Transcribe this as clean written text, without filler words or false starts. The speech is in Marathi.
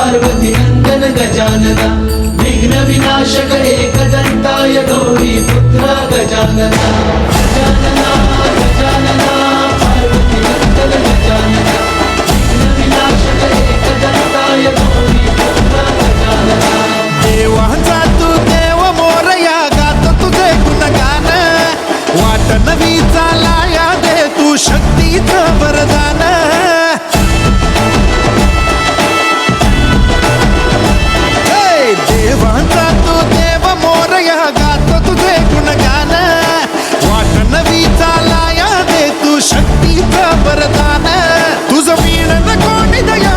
पार्वती नंदन गजानना विघ्न विनाशक एकदंताय गौरी पुत्र गजानना गजानना गजानना पार्वती नंदन गजानना विघ्न विनाशक एकदंताय गौरी पुत्र गजानना देवाचा तू देव मोरया गात तुझे गुणगान वाट नवी चालाया दे तू शक्तीचं वरदान देवाचा तू देव मोरया गात तुझे गुणगान वाट नवी चालाया दे तू शक्तीचं वरदान तुझं वीण कोणी दया